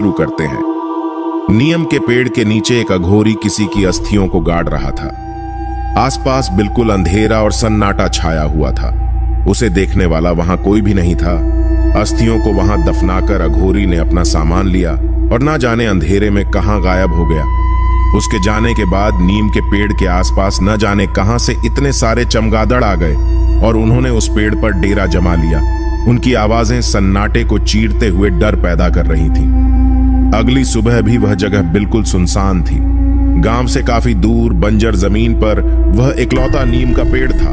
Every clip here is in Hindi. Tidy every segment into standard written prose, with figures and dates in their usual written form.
शुरू करते हैं। नीम के पेड़ के नीचे एक अघोरी किसी की अस्थियों को गाड़ रहा था। आसपास बिल्कुल अंधेरा और सन्नाटा छाया हुआ था। उसे देखने वाला वहां कोई भी नहीं था। अस्थियों को वहां दफनाकर अघोरी ने अपना सामान लिया और ना जाने अंधेरे में कहां गायब हो गया। उसके जाने के बाद नीम के पेड़ के आसपास न जाने कहां से इतने सारे चमगादड़ आ गए और उन्होंने उस पेड़ पर डेरा जमा लिया। उनकी आवाजें सन्नाटे को चीरते हुए डर पैदा कर रही थीं। अगली सुबह भी वह जगह बिल्कुल सुनसान थी। गांव से काफी दूर बंजर जमीन पर वह इकलौता नीम का पेड़ था।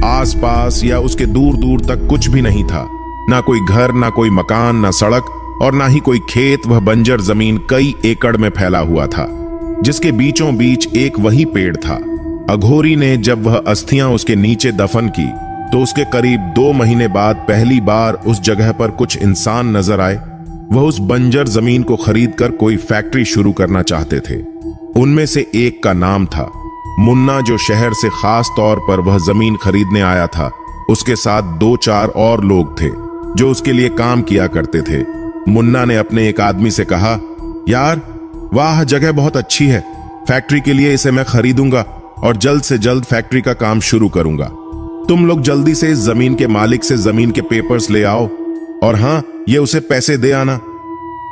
आसपास या उसके दूर दूर तक कुछ भी नहीं था। ना कोई घर, ना कोई मकान, ना सड़क और ना ही कोई खेत। वह बंजर जमीन कई एकड़ में फैला हुआ था, जिसके बीचों बीच एक वही पेड़ था। अघोरी ने जब वह अस्थियां उसके नीचे दफन की तो उसके करीब 2 महीने बाद पहली बार उस जगह पर कुछ इंसान नजर आए। वह उस बंजर जमीन को खरीदकर कोई फैक्ट्री शुरू करना चाहते थे। उनमें से एक का नाम था मुन्ना, जो शहर से खास तौर पर वह जमीन खरीदने आया था। उसके साथ 2-4 और लोग थे जो उसके लिए काम किया करते थे। मुन्ना ने अपने एक आदमी से कहा, यार वाह, जगह बहुत अच्छी है, फैक्ट्री के लिए इसे मैं खरीदूंगा और जल्द से जल्द फैक्ट्री का काम शुरू करूंगा। तुम लोग जल्दी से इस जमीन के मालिक से जमीन के पेपर्स ले आओ और हां, ये उसे पैसे दे आना।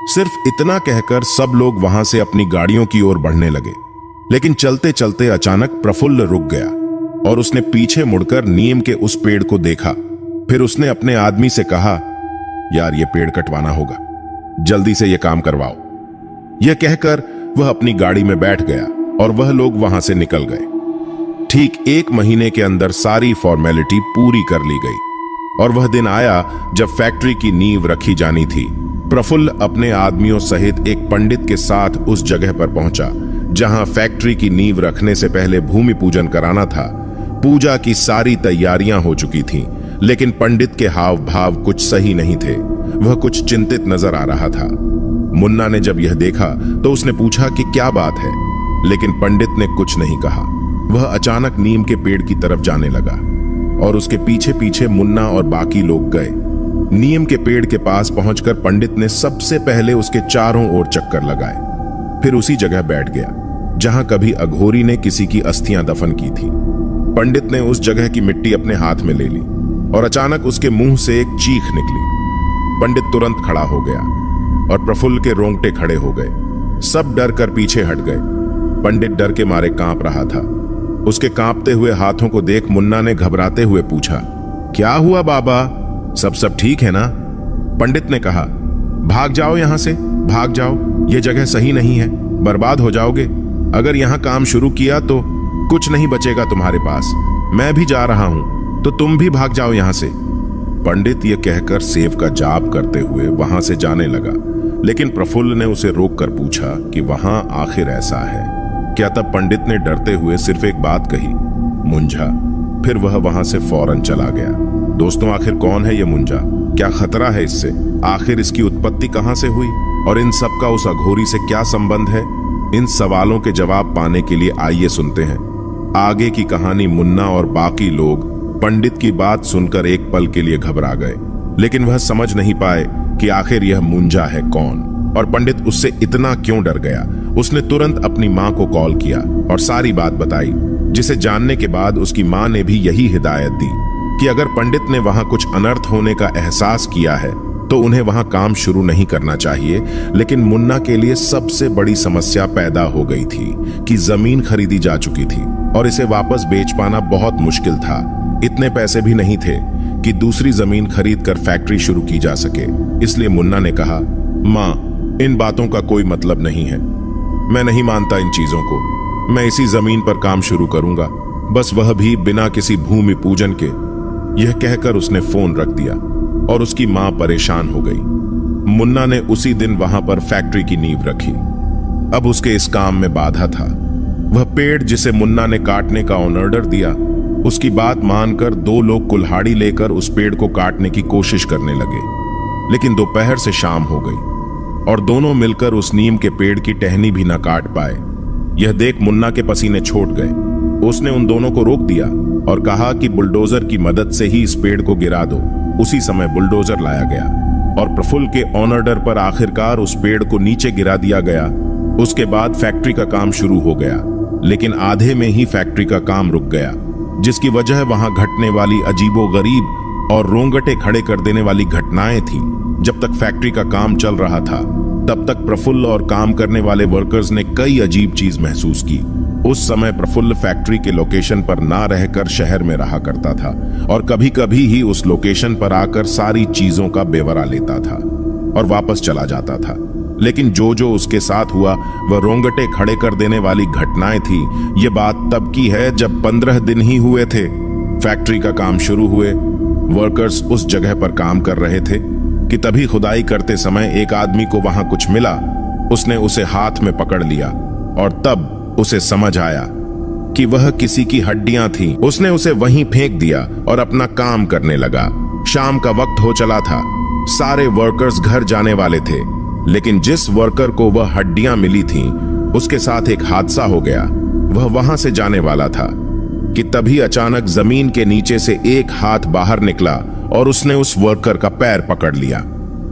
सिर्फ इतना कहकर सब लोग वहां से अपनी गाड़ियों की ओर बढ़ने लगे। लेकिन चलते चलते अचानक प्रफुल्ल रुक गया और उसने पीछे मुड़कर नीम के उस पेड़ को देखा। फिर उसने अपने आदमी से कहा, यार ये पेड़ कटवाना होगा, जल्दी से ये काम करवाओ। यह कहकर वह अपनी गाड़ी में बैठ गया और वह लोग वहां से निकल गए। ठीक 1 महीने के अंदर सारी फॉर्मेलिटी पूरी कर ली गई और वह दिन आया जब फैक्ट्री की नींव रखी जानी थी। प्रफुल्ल अपने आदमियों सहित एक पंडित के साथ उस जगह पर पहुंचा जहां फैक्ट्री की नींव रखने से पहले भूमि पूजन कराना था। पूजा की सारी तैयारियां हो चुकी थीं, लेकिन पंडित के हाव भाव कुछ सही नहीं थे। वह कुछ चिंतित नजर आ रहा था। मुन्ना ने जब यह देखा तो उसने पूछा कि क्या बात है, लेकिन पंडित ने कुछ नहीं कहा। वह अचानक नीम के पेड़ की तरफ जाने लगा और उसके पीछे पीछे मुन्ना और बाकी लोग गए। नीम के पेड़ के पास पहुंचकर पंडित ने सबसे पहले उसके चारों ओर चक्कर लगाए। फिर उसी जगह बैठ गया जहां कभी अघोरी ने किसी की अस्थियां दफन की थी। पंडित ने उस जगह की मिट्टी अपने हाथ में ले ली और अचानक उसके मुंह से एक चीख निकली। पंडित तुरंत खड़ा हो गया और प्रफुल्ल के रोंगटे खड़े हो गए। सब डर कर पीछे हट गए। पंडित डर के मारे कांप रहा था। उसके कांपते हुए हाथों को देख मुन्ना ने घबराते हुए पूछा, क्या हुआ बाबा, सब ठीक है ना? पंडित ने कहा, भाग जाओ यहां से, भाग जाओ, यह जगह सही नहीं है, बर्बाद हो जाओगे। अगर यहां काम शुरू किया तो कुछ नहीं बचेगा तुम्हारे पास। मैं भी जा रहा हूं, तो तुम भी भाग जाओ यहां से। पंडित यह कहकर सेव का जाप करते हुए वहां से जाने लगा, लेकिन प्रफुल्ल ने उसे रोककर पूछा कि वहां आखिर ऐसा है क्या? तब पंडित ने डरते हुए सिर्फ एक बात कही, मुंजा। फिर वह वहां से फौरन चला गया। दोस्तों, आखिर कौन है ये मुंजा? क्या खतरा है इससे? आखिर इसकी उत्पत्ति कहां से हुई और इन सब का उस अघोरी से क्या संबंध है? इन सवालों के जवाब पाने के लिए आइए सुनते हैं आगे की कहानी। मुन्ना और बाकी लोग पंडित की बात सुनकर एक पल के लिए घबरा गए, लेकिन वह समझ नहीं पाए कि आखिर यह मुंजा है कौन और पंडित उससे इतना क्यों डर गया। उसने तुरंत अपनी मां को कॉल किया और सारी बात बताई, जिसे जानने के बाद उसकी मां ने भी यही हिदायत दी कि अगर पंडित ने वहां कुछ अनर्थ होने का एहसास किया है तो उन्हें वहां काम शुरू नहीं करना चाहिए। लेकिन मुन्ना के लिए सबसे बड़ी समस्या पैदा हो गई थी कि जमीन खरीदी जा चुकी थी और इसे वापस बेच पाना बहुत मुश्किल था। इतने पैसे भी नहीं थे कि दूसरी जमीन खरीद कर फैक्ट्री शुरू की जा सके। इसलिए मुन्ना ने कहा, मां, इन बातों का कोई मतलब नहीं है, मैं नहीं मानता इन चीजों को। मैं इसी जमीन पर काम शुरू करूंगा, बस वह भी बिना किसी भूमि पूजन के। यह कहकर उसने फोन रख दिया और उसकी मां परेशान हो गई। मुन्ना ने उसी दिन वहां पर फैक्ट्री की नींव रखी। अब उसके इस काम में बाधा था। वह पेड़ जिसे मुन्ना ने काटने का ऑर्डर दिया, उसकी बात मानकर 2 लोग कुल्हाड़ी लेकर उस पेड़ को काटने की कोशिश करने लगे। लेकिन दोपहर से शाम हो गई और दोनों मिलकर उस नीम के पेड़ की टहनी भी न काट पाए। यह देख मुन्ना के पसीने छूट गए। उसने उन दोनों को रोक दिया और कहा कि बुलडोजर की मदद से ही इस पेड़ को गिरा दो। उसी समय बुलडोजर लाया गया और प्रफुल्ल के ऑर्डर पर आखिरकार उस पेड़ को नीचे गिरा दिया गया। उसके बाद फैक्ट्री का काम शुरू हो गया, लेकिन आधे में ही फैक्ट्री का काम रुक गया, जिसकी वजह वहां घटने वाली अजीबोगरीब और रोंगटे खड़े कर देने वाली घटनाएं थी। जब तक फैक्ट्री का काम चल रहा था, तब तक प्रफुल्ल और काम करने वाले वर्कर्स ने कई अजीब चीज महसूस की। उस समय प्रफुल्ल फैक्ट्री के लोकेशन पर ना रहकर शहर में रहा करता था और कभी कभी ही उस लोकेशन पर आकर सारी चीजों का ब्यौरा लेता था और वापस चला जाता था। लेकिन जो उसके साथ हुआ वह रोंगटे खड़े कर देने वाली घटनाएं थी। ये बात तब की है जब 15 दिन ही हुए थे। फैक्ट्री का काम शुरू हुए, वर्कर्स उस जगह पर काम कर रहे थे कि तभी खुदाई करते समय एक आदमी को वहां कुछ मिला। उसने उसे हाथ में पकड़ लिया और तब उसे समझ आया कि वह किसी की हड्डियां थीं। उसने उसे वहीं फेंक दिया और अपना काम करने लगा। शाम का वक्त हो चला था, सारे वर्कर्स घर जाने वाले थे, लेकिन जिस वर्कर को वह हड्डियां मिली थीं, उसके साथ एक हादसा हो गया। वह वहां से जाने वाला था कि तभी अचानक जमीन के नीचे से एक हाथ बाहर निकला और उसने उस वर्कर का पैर पकड़ लिया।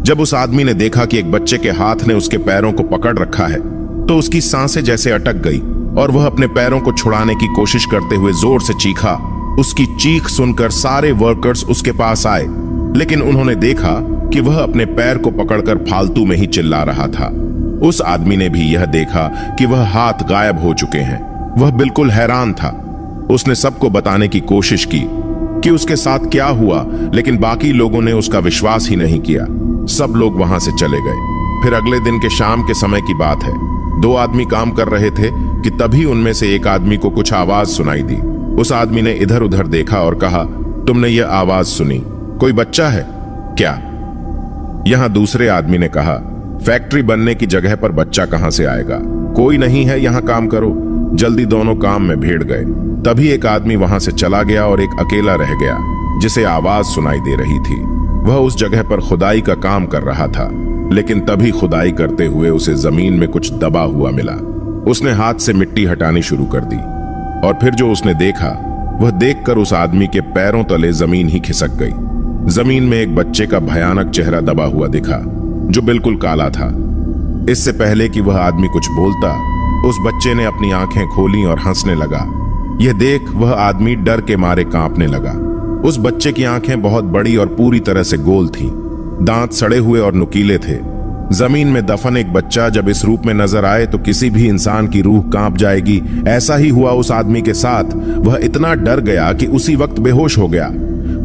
जब उस आदमी ने देखा कि एक बच्चे के हाथ ने उसके पैरों को पकड़ रखा है, तो उसकी सांसें जैसे अटक गई और वह अपने पैरों को छुड़ाने की कोशिश करते हुए जोर से चीखा। उसकी चीख सुनकर सारे वर्कर्स उसके पास आए, लेकिन उन्होंने देखा कि वह अपने पैर को पकड़कर फालतू में ही चिल्ला रहा था। उस आदमी ने भी यह देखा कि वह हाथ गायब हो चुके हैं। वह बिल्कुल हैरान था। उसने सबको बताने की कोशिश की कि उसके साथ क्या हुआ, लेकिन बाकी लोगों ने उसका विश्वास ही नहीं किया। सब लोग वहां से चले गए। फिर अगले दिन के शाम के समय की बात है। 2 आदमी काम कर रहे थे कि तभी उनमें से एक आदमी को कुछ आवाज सुनाई दी। उस आदमी ने इधर उधर देखा और कहा, तुमने यह आवाज सुनी? कोई बच्चा है क्या? यहां दूसरे आदमी ने कहा, फैक्ट्री बनने की जगह पर बच्चा कहां से आएगा? कोई नहीं है, यहां काम करो। जल्दी दोनों काम में भिड़ गए। तभी एक आदमी वहां से चला गया और एक अकेला रह गया, जिसे आवाज सुनाई दे रही थी। वह उस जगह पर खुदाई का काम कर रहा था, लेकिन तभी खुदाई करते हुए उसे जमीन में कुछ दबा हुआ मिला। उसने हाथ से मिट्टी हटानी शुरू कर दी और फिर जो उसने देखा, वह देखकर उस आदमी के पैरों तले जमीन ही खिसक गई। जमीन में एक बच्चे का भयानक चेहरा दबा हुआ दिखा, जो बिल्कुल काला था। इससे पहले कि वह आदमी कुछ बोलता, उस बच्चे ने अपनी आंखें खोली और हंसने लगा। यह देख वह आदमी डर के मारे कांपने लगा। उस बच्चे की आंखें बहुत बड़ी और पूरी तरह से गोल थीं। दांत सड़े हुए और नुकीले थे। जमीन में दफन एक बच्चा जब इस रूप में नजर आए तो किसी भी इंसान की रूह कांप जाएगी। ऐसा ही हुआ उस आदमी के साथ। वह इतना डर गया कि उसी वक्त बेहोश हो गया।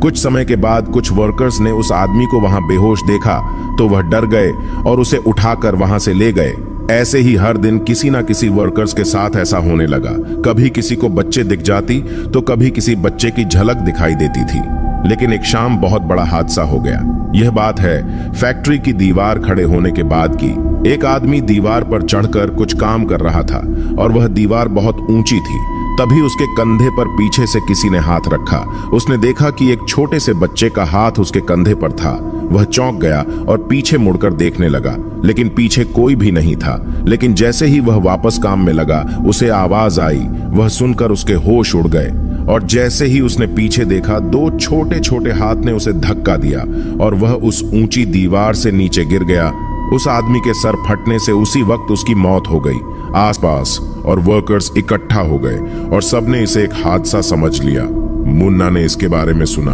कुछ समय के बाद कुछ वर्कर्स ने उस आदमी को वहां बेहोश देखा तो वह डर गए और उसे उठाकर वहां से ले गए। ऐसे ही हर दिन किसी ना किसी वर्कर्स के साथ ऐसा होने लगा। कभी किसी को बच्चे दिख जाती तो कभी किसी बच्चे की झलक दिखाई देती थी। लेकिन एक शाम बहुत बड़ा हादसा हो गया। यह बात है फैक्ट्री की दीवार खड़े होने के बाद की। एक आदमी दीवार पर चढ़कर कुछ काम कर रहा था और वह दीवार बहुत ऊंची थी। तभी उसके कंधे पर पीछे से किसी ने हाथ रखा। उसने देखा कि एक छोटे से बच्चे का हाथ उसके कंधे पर था। वह चौंक गया और पीछे मुड़कर देखने लगा, लेकिन पीछे कोई भी नहीं था। लेकिन जैसे ही वह वापस काम में लगा, उसे आवाज आई। वह सुनकर उसके होश उड़ गए और जैसे ही उसने पीछे देखा, 2 छोटे छोटे हाथ ने उसे धक्का दिया और वह उस ऊंची दीवार से नीचे गिर गया। उस आदमी के सर फटने से उसी वक्त उसकी मौत हो गई। आसपास और वर्कर्स इकट्ठा हो गए और सबने इसे एक हादसा समझ लिया। मुन्ना ने इसके बारे में सुना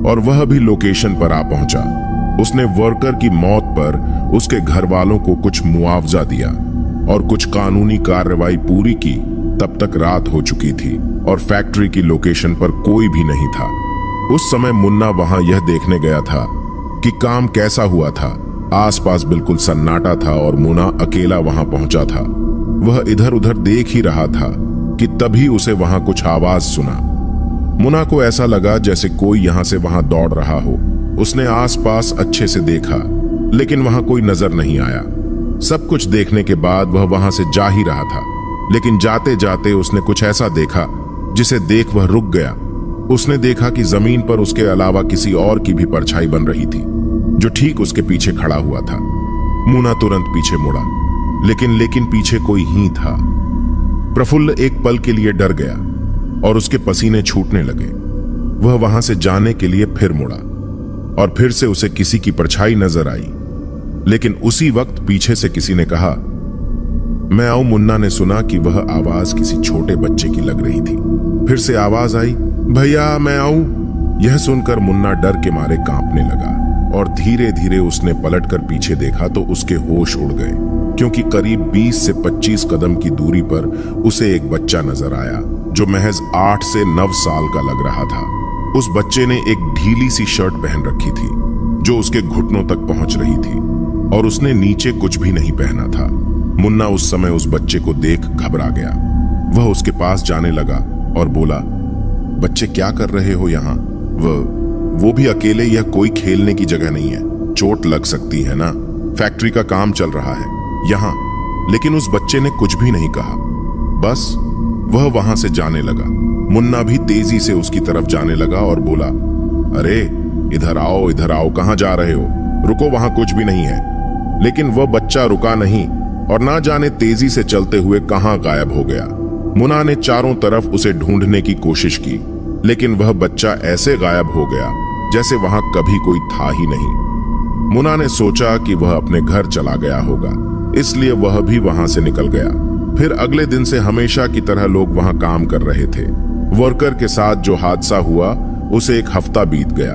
और वह भी लोकेशन पर आ पहुंचा। उसने वर्कर की मौत पर उसके घर वालों को कुछ मुआवजा दिया और कुछ कानूनी कार्रवाई पूरी की। तब तक रात हो चुकी थी और फैक्ट्री की लोकेशन पर कोई भी नहीं था। उस समय मुन्ना वहां यह देखने गया था कि काम कैसा हुआ था। आसपास बिल्कुल सन्नाटा था और मुन्ना अकेला वहां पहुंचा था। वह इधर उधर देख ही रहा था कि तभी उसे वहां कुछ आवाज सुना। मुन्ना को ऐसा लगा जैसे कोई यहां से वहां दौड़ रहा हो। उसने आसपास अच्छे से देखा, लेकिन वहां कोई नजर नहीं आया। सब कुछ देखने के बाद वह वहां से जा ही रहा था, लेकिन जाते जाते उसने कुछ ऐसा देखा जिसे देख वह रुक गया। उसने देखा कि जमीन पर उसके अलावा किसी और की भी परछाई बन रही थी, जो ठीक उसके पीछे खड़ा हुआ था। मुन्ना तुरंत पीछे मुड़ा, लेकिन पीछे कोई ही था। प्रफुल्ल एक पल के लिए डर गया और उसके पसीने छूटने लगे। वह वहां से जाने के लिए फिर मुड़ा और फिर से उसे किसी की परछाई नजर आई। लेकिन उसी वक्त पीछे से किसी ने कहा, मैं आऊं। मुन्ना ने सुना कि वह आवाज किसी छोटे बच्चे की लग रही थी। फिर से आवाज आई, भैया मैं आऊं। यह सुनकर मुन्ना डर के मारे कांपने लगा और धीरे धीरे उसने पलटकर पीछे देखा तो उसके होश उड़ गए, क्योंकि करीब 20 से 25 कदम की दूरी पर उसे एक बच्चा नजर आया जो महज 8 से 9 साल का लग रहा था। उस बच्चे ने एक ढीली सी शर्ट पहन रखी थी जो उसके घुटनों तक पहुंच रही थी और उसने नीचे कुछ भी नहीं पहना था। मुन्ना उस समय उस बच्चे को देख घबरा गया। वह उसके पास जाने लगा और बोला, बच्चे क्या कर रहे हो यहाँ? वो भी अकेले? यह कोई खेलने की जगह नहीं है, चोट लग सकती है ना। फैक्ट्री का काम चल रहा है यहाँ। लेकिन उस बच्चे ने कुछ भी नहीं कहा, बस वह वहां से जाने लगा। मुन्ना भी तेजी से उसकी तरफ जाने लगा और बोला, अरे इधर आओ, कहां जा रहे हो? रुको, वहां कुछ भी नहीं है। लेकिन वह बच्चा रुका नहीं और ना जाने तेजी से चलते हुए कहां गायब हो गया। मुन्ना ने चारों तरफ उसे ढूंढने की कोशिश की, लेकिन वह बच्चा ऐसे गायब हो गया जैसे वहां कभी कोई था ही नहीं। मुन्ना ने सोचा कि वह अपने घर चला गया होगा, इसलिए वह भी वहां से निकल गया। फिर अगले दिन से हमेशा की तरह लोग वहां काम कर रहे थे। वर्कर के साथ जो हादसा हुआ उसे एक हफ्ता बीत गया।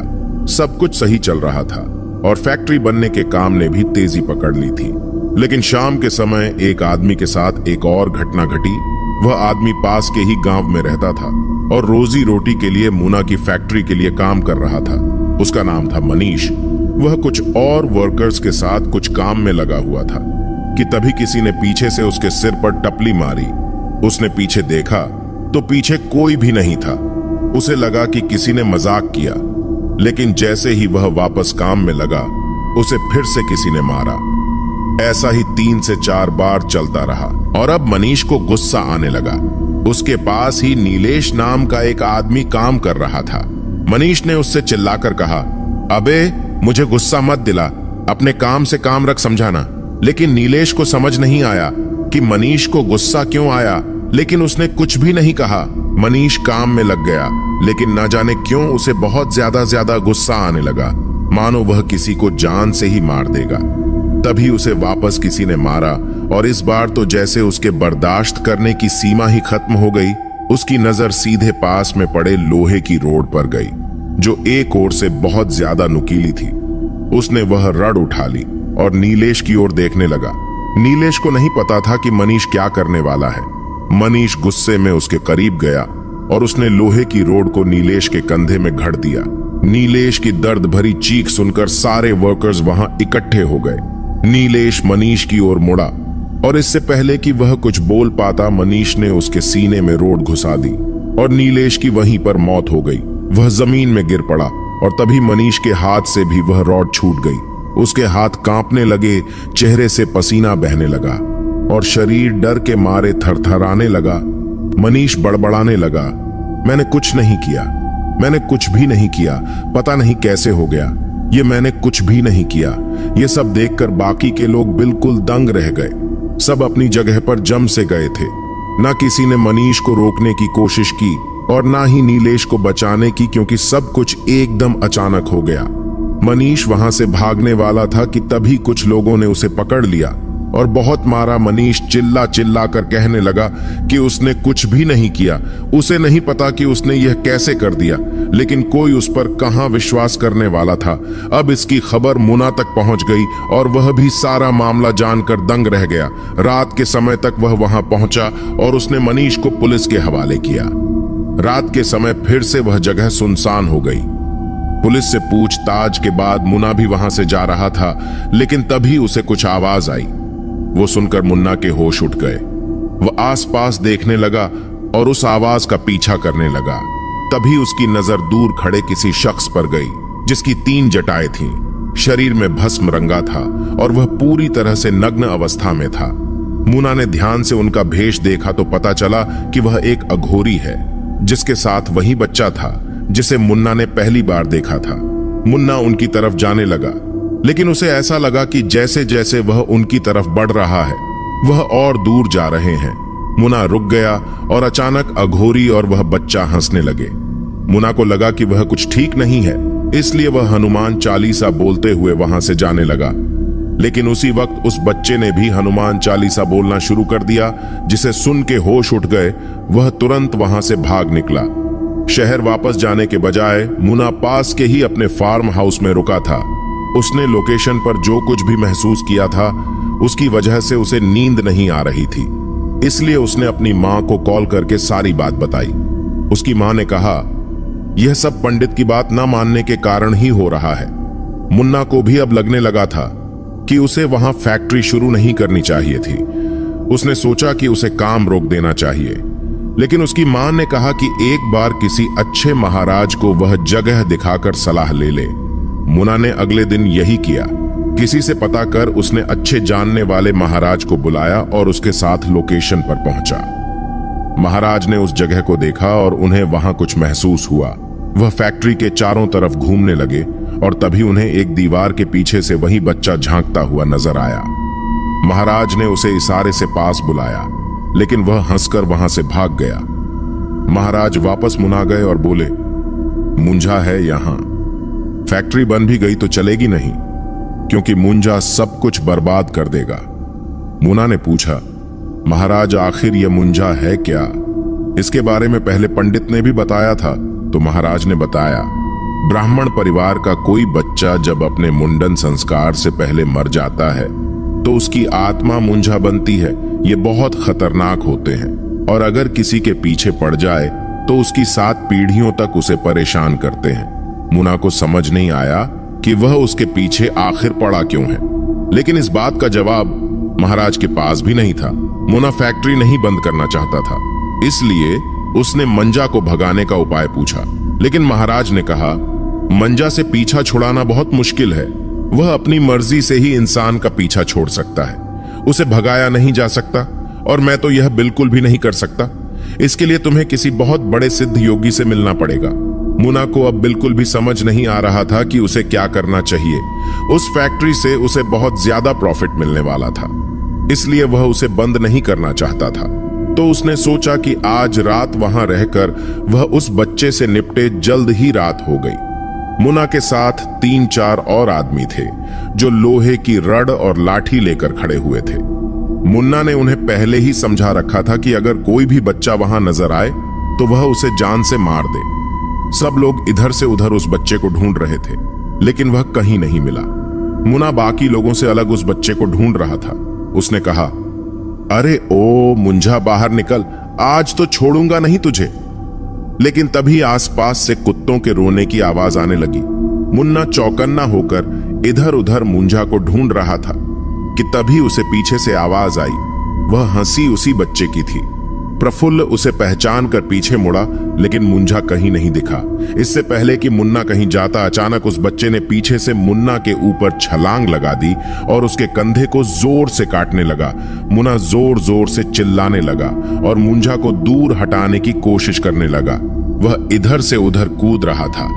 सब कुछ सही चल रहा था और फैक्ट्री बनने के काम ने भी तेजी पकड़ ली थी। लेकिन शाम के समय एक आदमी के साथ एक और घटना घटी। वह आदमी पास के ही गांव में रहता था और रोजी रोटी के लिए मुन्ना की फैक्ट्री के लिए काम कर रहा था। उसका नाम था मनीष। वह कुछ और वर्कर्स के साथ कुछ काम में लगा हुआ था कि तभी किसी ने पीछे से उसके सिर पर टपली मारी। उसने पीछे देखा तो पीछे कोई भी नहीं था। उसे लगा कि किसी ने मजाक किया, लेकिन जैसे ही वह वापस काम में लगा उसे फिर से किसी ने मारा। ऐसा ही 3 से 4 बार चलता रहा और अब मनीष को गुस्सा आने लगा। उसके पास ही नीलेश नाम का एक आदमी काम कर रहा था। मनीष ने उससे चिल्लाकर कहा, अबे मुझे गुस्सा मत दिला, अपने काम से काम रख, समझाना। लेकिन नीलेश को समझ नहीं आया कि मनीष को गुस्सा क्यों आया, लेकिन उसने कुछ भी नहीं कहा। मनीष काम में लग गया, लेकिन न जाने क्यों उसे बहुत ज्यादा गुस्सा आने लगा, मानो वह किसी को जान से ही मार देगा। तभी उसे वापस किसी ने मारा और इस बार तो जैसे उसके बर्दाश्त करने की सीमा ही खत्म हो गई। उसकी नजर सीधे पास में पड़े लोहे की रोड पर गई जो एक ओर से बहुत ज्यादा नुकीली थी। उसने वह रड उठा ली और नीलेश की ओर देखने लगा। नीलेश को नहीं पता था कि मनीष क्या करने वाला है। मनीष गुस्से में उसके करीब गया और उसने लोहे की रोड को नीलेश के कंधे में घड़ दिया। नीलेश की दर्द भरी चीख सुनकर सारे वर्कर्स वहां इकट्ठे हो गए। नीलेश मनीष की ओर मुड़ा और इससे पहले कि वह कुछ बोल पाता, मनीष ने उसके सीने में रोड घुसा दी और नीलेश की वहीं पर मौत हो गई। वह जमीन में गिर पड़ा और तभी मनीष के हाथ से भी वह रॉड छूट गई। उसके हाथ कांपने लगे, चेहरे से पसीना बहने लगा और शरीर डर के मारे थरथराने लगा। मनीष बड़बड़ाने लगा, मैंने कुछ नहीं किया, मैंने कुछ भी नहीं किया, पता नहीं कैसे हो गया, ये मैंने कुछ भी नहीं किया। ये सब देखकर बाकी के लोग बिल्कुल दंग रह गए। सब अपनी जगह पर जम से गए थे। ना किसी ने मनीष को रोकने की कोशिश की और ना ही नीलेश को बचाने की, क्योंकि सब कुछ एकदम अचानक हो गया। मनीष वहां से भागने वाला था कि तभी कुछ लोगों ने उसे पकड़ लिया और बहुत मारा। मनीष चिल्ला चिल्ला कर कहने लगा कि उसने कुछ भी नहीं किया, उसे नहीं पता कि उसने यह कैसे कर दिया, लेकिन कोई उस पर कहां विश्वास करने वाला था। अब इसकी खबर मुन्ना तक पहुंच गई और वह भी सारा मामला जानकर दंग रह गया। रात के समय तक वह वहां पहुंचा और उसने मनीष को पुलिस के हवाले किया। रात के समय फिर से वह जगह सुनसान हो गई। पुलिस से पूछताछ के बाद मुन्ना भी वहां से जा रहा था, लेकिन तभी उसे कुछ आवाज आई। वो सुनकर मुन्ना के होश उठ गए। वह आसपास देखने लगा और उस आवाज का पीछा करने लगा। तभी उसकी नजर दूर खड़े किसी शख्स पर गई जिसकी 3 जटाएं थीं। शरीर में भस्म रंगा था और वह पूरी तरह से नग्न अवस्था में था। मुन्ना ने ध्यान से उनका भेष देखा तो पता चला कि वह एक अघोरी है, जिसके साथ वही बच्चा था जिसे मुन्ना ने पहली बार देखा था। मुन्ना उनकी तरफ जाने लगा, लेकिन उसे ऐसा लगा कि जैसे जैसे वह उनकी तरफ बढ़ रहा है वह और दूर जा रहे हैं। मुन्ना रुक गया और अचानक अघोरी और वह बच्चा हंसने लगे। मुन्ना को लगा कि वह कुछ ठीक नहीं है, इसलिए वह हनुमान चालीसा बोलते हुए वहां से जाने लगा। लेकिन उसी वक्त उस बच्चे ने भी हनुमान चालीसा बोलना शुरू कर दिया, जिसे सुन के होश उठ गए। वह तुरंत वहां से भाग निकला। शहर वापस जाने के बजाय मुन्ना पास के ही अपने फार्म हाउस में रुका था। उसने लोकेशन पर जो कुछ भी महसूस किया था, उसकी वजह से उसे नींद नहीं आ रही थी। इसलिए उसने अपनी मां को कॉल करके सारी बात बताई। उसकी मां ने कहा, यह सब पंडित की बात ना मानने के कारण ही हो रहा है। मुन्ना को भी अब लगने लगा था कि उसे वहां फैक्ट्री शुरू नहीं करनी चाहिए थी। उसने सोचा कि उसे काम रोक देना चाहिए, लेकिन उसकी मां ने कहा कि एक बार किसी अच्छे महाराज को वह जगह दिखाकर सलाह ले ले। मुन्ना ने अगले दिन यही किया। किसी से पता कर उसने अच्छे जानने वाले महाराज को बुलाया और उसके साथ लोकेशन पर पहुंचा। महाराज ने उस जगह को देखा और उन्हें वहां कुछ महसूस हुआ। वह फैक्ट्री के चारों तरफ घूमने लगे और तभी उन्हें एक दीवार के पीछे से वही बच्चा झांकता हुआ नजर आया। महाराज ने उसे इशारे से पास बुलाया, लेकिन वह हंसकर वहां से भाग गया। महाराज वापस मुन्ना गए और बोले, मुंजा है यहां। फैक्ट्री बन भी गई तो चलेगी नहीं, क्योंकि मुंजा सब कुछ बर्बाद कर देगा। मुन्ना ने पूछा, महाराज आखिर यह मुंजा है क्या? इसके बारे में पहले पंडित ने भी बताया था। तो महाराज ने बताया, ब्राह्मण परिवार का कोई बच्चा जब अपने मुंडन संस्कार से पहले मर जाता है तो उसकी आत्मा मुंजा बनती है। ये बहुत खतरनाक होते हैं और अगर किसी के पीछे पड़ जाए तो उसकी 7 पीढ़ियों तक उसे परेशान करते हैं। मुन्ना को समझ नहीं आया कि वह उसके पीछे आखिर पड़ा क्यों है, लेकिन इस बात का जवाब महाराज के पास भी नहीं था। मुन्ना फैक्ट्री नहीं बंद करना चाहता था, इसलिए उसने मंजा को भगाने का उपाय पूछा। लेकिन महाराज ने कहा, मंजा से पीछा छुड़ाना बहुत मुश्किल है। वह अपनी मर्जी से ही इंसान का पीछा छोड़ सकता है, उसे भगाया नहीं जा सकता, और मैं तो यह बिल्कुल भी नहीं कर सकता। इसके लिए तुम्हें किसी बहुत बड़े सिद्ध योगी से मिलना पड़ेगा। मुन्ना को अब बिल्कुल भी समझ नहीं आ रहा था कि उसे क्या करना चाहिए। उस फैक्ट्री से उसे बहुत ज्यादा प्रॉफिट मिलने वाला था, इसलिए वह उसे बंद नहीं करना चाहता था। तो उसने सोचा कि आज रात वहां रहकर वह उस बच्चे से निपटे। जल्द ही रात हो गई। मुन्ना के साथ 3-4 और आदमी थे जो लोहे की रड और लाठी लेकर खड़े हुए थे। मुन्ना ने उन्हें पहले ही समझा रखा था कि अगर कोई भी बच्चा वहां नजर आए तो वह उसे जान से मार दे। सब लोग इधर से उधर उस बच्चे को ढूंढ रहे थे, लेकिन वह कहीं नहीं मिला। मुन्ना बाकी लोगों से अलग उस बच्चे को ढूंढ रहा था। उसने कहा, अरे ओ मुंजा, बाहर निकल, आज तो छोड़ूंगा नहीं तुझे। लेकिन तभी आसपास से कुत्तों के रोने की आवाज आने लगी। मुन्ना चौकन्ना होकर इधर उधर मुंजा को ढूंढ रहा था कि तभी उसे पीछे से आवाज आई। वह हंसी उसी बच्चे की थी। प्रफुल्ल उसे पहचान कर पीछे मुड़ा, लेकिन मुंजा कहीं नहीं दिखा। इससे पहले कि मुन्ना कहीं जाता, अचानक उस बच्चे ने पीछे से मुन्ना के ऊपर छलांग लगा दी और उसके कंधे को जोर से काटने लगा। मुन्ना जोर जोर से चिल्लाने लगा और मुंजा को दूर हटाने की कोशिश करने लगा। वह इधर से उधर कूद रहा था,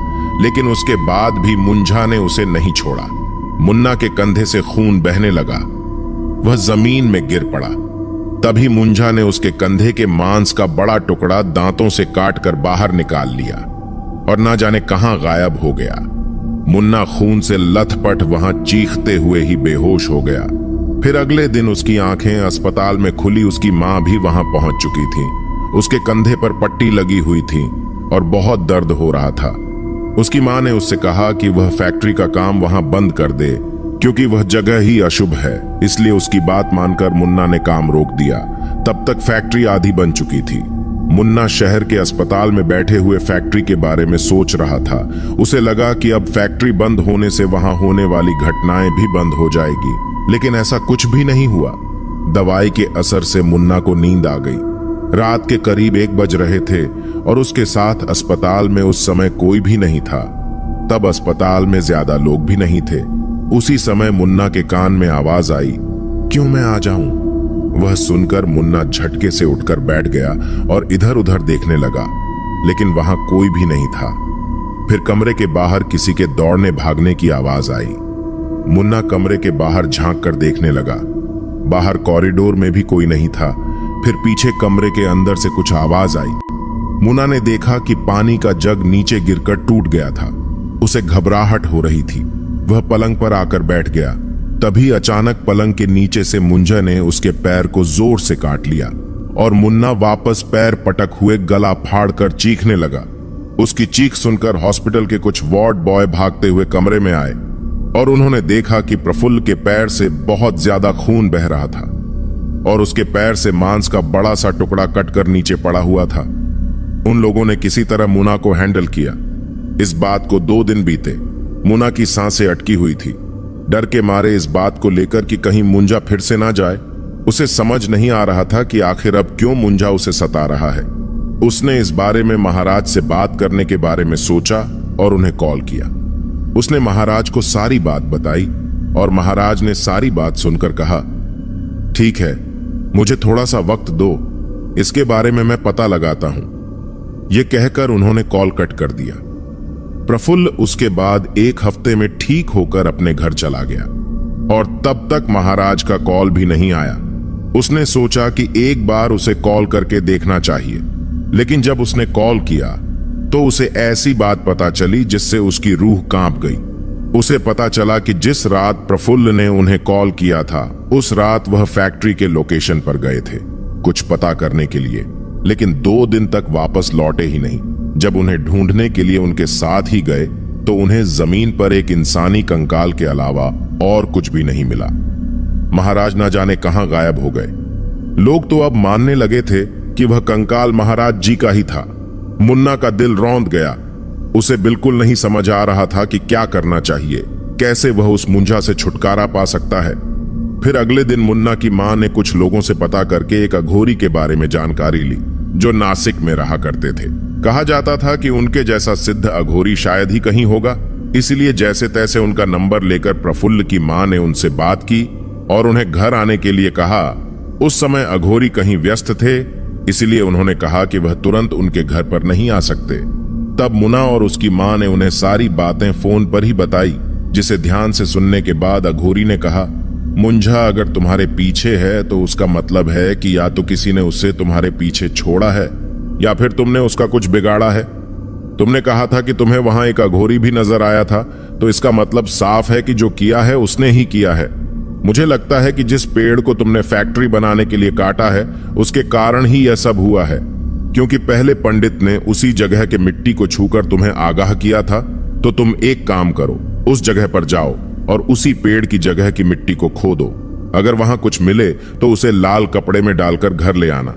लेकिन उसके बाद भी मुंजा ने उसे नहीं छोड़ा। मुन्ना के कंधे से खून बहने लगा। वह जमीन में गिर पड़ा। तभी मुंजा ने उसके कंधे के मांस का बड़ा टुकड़ा दांतों से काटकर बाहर निकाल लिया और ना जाने कहां गायब हो गया। मुन्ना खून से लथपथ वहां चीखते हुए ही बेहोश हो गया। फिर अगले दिन उसकी आंखें अस्पताल में खुली। उसकी मां भी वहां पहुंच चुकी थी। उसके कंधे पर पट्टी लगी हुई थी और बहुत दर्द हो रहा था। उसकी मां ने उससे कहा कि वह फैक्ट्री का काम वहां बंद कर दे, क्योंकि वह जगह ही अशुभ है। इसलिए उसकी बात मानकर मुन्ना ने काम रोक दिया। तब तक फैक्ट्री आधी बन चुकी थी। मुन्ना शहर के अस्पताल में बैठे हुए फैक्ट्री के बारे में सोच रहा था। उसे लगा कि अब फैक्ट्री बंद होने से वहां होने वाली घटनाएं भी बंद हो जाएगी, लेकिन ऐसा कुछ भी नहीं हुआ। दवाई के असर से मुन्ना को नींद आ गई। रात के करीब 1 बज रहे थे और उसके साथ अस्पताल में उस समय कोई भी नहीं था। तब अस्पताल में ज्यादा लोग भी नहीं थे। उसी समय मुन्ना के कान में आवाज आई, क्यों मैं आ जाऊं? वह सुनकर मुन्ना झटके से उठकर बैठ गया और इधर उधर देखने लगा, लेकिन वहां कोई भी नहीं था। फिर कमरे के बाहर किसी के दौड़ने भागने की आवाज आई। मुन्ना कमरे के बाहर झांक कर देखने लगा। बाहर कॉरिडोर में भी कोई नहीं था। फिर पीछे कमरे के अंदर से कुछ आवाज आई। मुन्ना ने देखा कि पानी का जग नीचे गिरकर टूट गया था। उसे घबराहट हो रही थी। वह पलंग पर आकर बैठ गया। तभी अचानक पलंग के नीचे से मुंजा ने उसके पैर को जोर से काट लिया और मुन्ना वापस पैर पटक हुए गला फाड़कर चीखने लगा। उसकी चीख सुनकर हॉस्पिटल के कुछ वार्ड बॉय भागते हुए कमरे में आए और उन्होंने देखा कि प्रफुल्ल के पैर से बहुत ज्यादा खून बह रहा था और उसके पैर से मांस का बड़ा सा टुकड़ा कटकर नीचे पड़ा हुआ था। उन लोगों ने किसी तरह मुन्ना को हैंडल किया। इस बात को 2 दिन बीते। मुन्ना की सांसें अटकी हुई थी, डर के मारे इस बात को लेकर कि कहीं मुंजा फिर से ना जाए। उसे समझ नहीं आ रहा था कि आखिर अब क्यों मुंजा उसे सता रहा है। उसने इस बारे में महाराज से बात करने के बारे में सोचा और उन्हें कॉल किया। उसने महाराज को सारी बात बताई और महाराज ने सारी बात सुनकर कहा, ठीक है, मुझे थोड़ा सा वक्त दो, इसके बारे में मैं पता लगाता हूं। यह कहकर उन्होंने कॉल कट कर दिया। प्रफुल्ल उसके बाद 1 हफ्ते में ठीक होकर अपने घर चला गया और तब तक महाराज का कॉल भी नहीं आया। उसने सोचा कि एक बार उसे कॉल करके देखना चाहिए, लेकिन जब उसने कॉल किया तो उसे ऐसी बात पता चली जिससे उसकी रूह कांप गई। उसे पता चला कि जिस रात प्रफुल्ल ने उन्हें कॉल किया था, उस रात वह फैक्ट्री के लोकेशन पर गए थे कुछ पता करने के लिए, लेकिन 2 दिन तक वापस लौटे ही नहीं। जब उन्हें ढूंढने के लिए उनके साथ ही गए तो उन्हें जमीन पर एक इंसानी कंकाल के अलावा और कुछ भी नहीं मिला। महाराज ना जाने कहां गायब हो गए। लोग तो अब मानने लगे थे कि वह कंकाल महाराज जी का ही था। मुन्ना का दिल रौंद गया। उसे बिल्कुल नहीं समझ आ रहा था कि क्या करना चाहिए, कैसे वह उस मुंजा से छुटकारा पा सकता है। फिर अगले दिन मुन्ना की मां ने कुछ लोगों से पता करके एक अघोरी के बारे में जानकारी ली जो नासिक में रहा करते थे। कहा जाता था कि उनके जैसा सिद्ध अघोरी शायद ही कहीं होगा। इसलिए जैसे तैसे उनका नंबर लेकर प्रफुल्ल की मां ने उनसे बात की और उन्हें घर आने के लिए कहा। उस समय अघोरी कहीं व्यस्त थे, इसलिए उन्होंने कहा कि वह तुरंत उनके घर पर नहीं आ सकते। तब मुन्ना और उसकी मां ने उन्हें सारी बातें फोन पर ही बताई, जिसे ध्यान से सुनने के बाद अघोरी ने कहा, मुंजा अगर तुम्हारे पीछे है तो उसका मतलब है कि या तो किसी ने उसे तुम्हारे पीछे छोड़ा है या फिर तुमने उसका कुछ बिगाड़ा है। तुमने कहा था कि तुम्हें वहां एक अघोरी भी नजर आया था, तो इसका मतलब साफ है कि जो किया है उसने ही किया है। मुझे लगता है कि जिस पेड़ को तुमने फैक्ट्री बनाने के लिए काटा है उसके कारण ही यह सब हुआ है, क्योंकि पहले पंडित ने उसी जगह के मिट्टी को छूकर तुम्हें आगाह किया था। तो तुम एक काम करो, उस जगह पर जाओ और उसी पेड़ की जगह की मिट्टी को खोदो। अगर वहां कुछ मिले तो उसे लाल कपड़े में डालकर घर ले आना।